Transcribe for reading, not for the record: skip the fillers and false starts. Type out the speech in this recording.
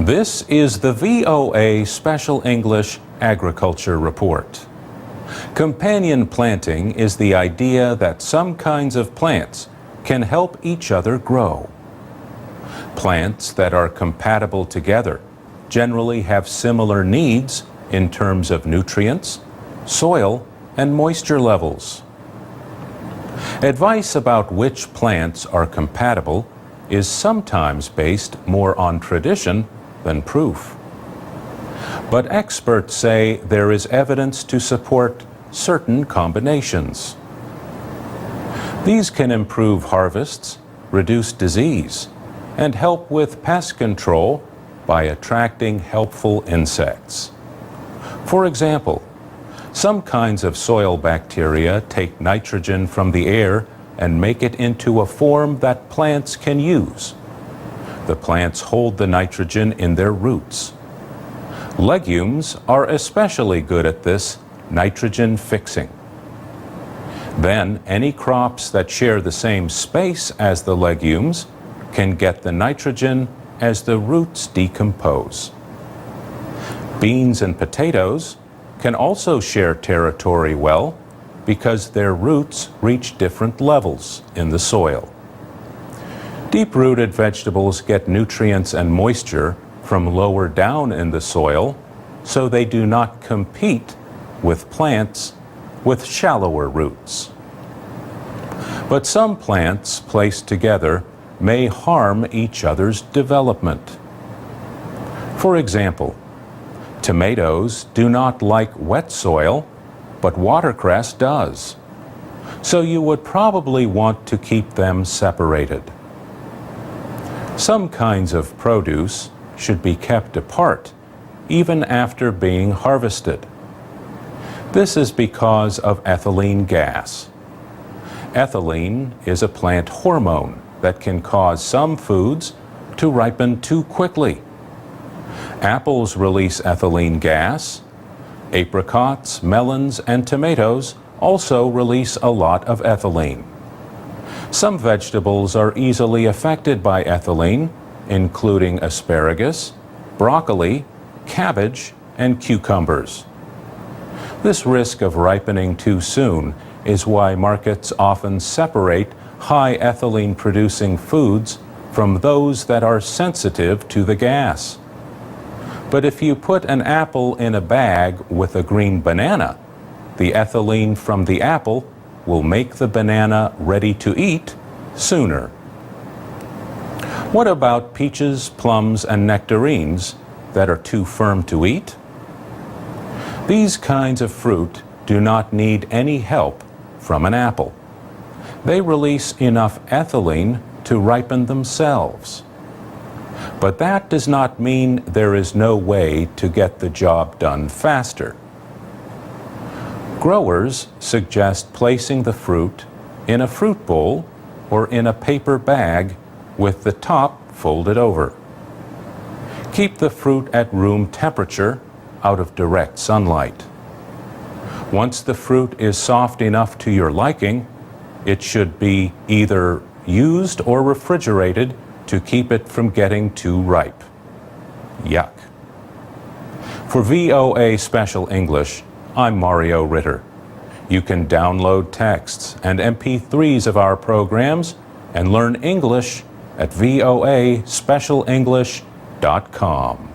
This is the VOA Special English Agriculture Report. Companion planting is the idea that some kinds of plants can help each other grow. Plants that are compatible together generally have similar needs in terms of nutrients, soil, and moisture levels. Advice about which plants are compatible is sometimes based more on tradition than proof. But experts say there is evidence to support certain combinations. These can improve harvests, reduce disease, and help with pest control by attracting helpful insects. For example, some kinds of soil bacteria take nitrogen from the air and make it into a form that plants can use. The plants hold the nitrogen in their roots. Legumes are especially good at this nitrogen fixing. Then any crops that share the same space as the legumes can get the nitrogen as the roots decompose. Beans and potatoes can also share territory well because their roots reach different levels in the soil. Deep-rooted vegetables get nutrients and moisture from lower down in the soil, so they do not compete with plants with shallower roots. But some plants placed together may harm each other's development. For example, tomatoes do not like wet soil, but watercress does. So you would probably want to keep them separated. Some kinds of produce should be kept apart, even after being harvested. This is because of ethylene gas. Ethylene is a plant hormone that can cause some foods to ripen too quickly. Apples release ethylene gas. Apricots, melons, and tomatoes also release a lot of ethylene. Some vegetables are easily affected by ethylene, including asparagus, broccoli, cabbage, and cucumbers. This risk of ripening too soon is why markets often separate high ethylene producing foods from those that are sensitive to the gas. But if you put an apple in a bag with a green banana, the ethylene from the apple will make the banana ready to eat sooner. What about peaches, plums, and nectarines that are too firm to eat? These kinds of fruit do not need any help from an apple. They release enough ethylene to ripen themselves. But that does not mean there is no way to get the job done faster. Growers suggest placing the fruit in a fruit bowl or in a paper bag with the top folded over. Keep the fruit at room temperature out of direct sunlight. Once the fruit is soft enough to your liking, it should be either used or refrigerated to keep it from getting too ripe. Yuck. For VOA Special English, I'm Mario Ritter. You can download texts and MP3s of our programs and learn English at voaspecialenglish.com.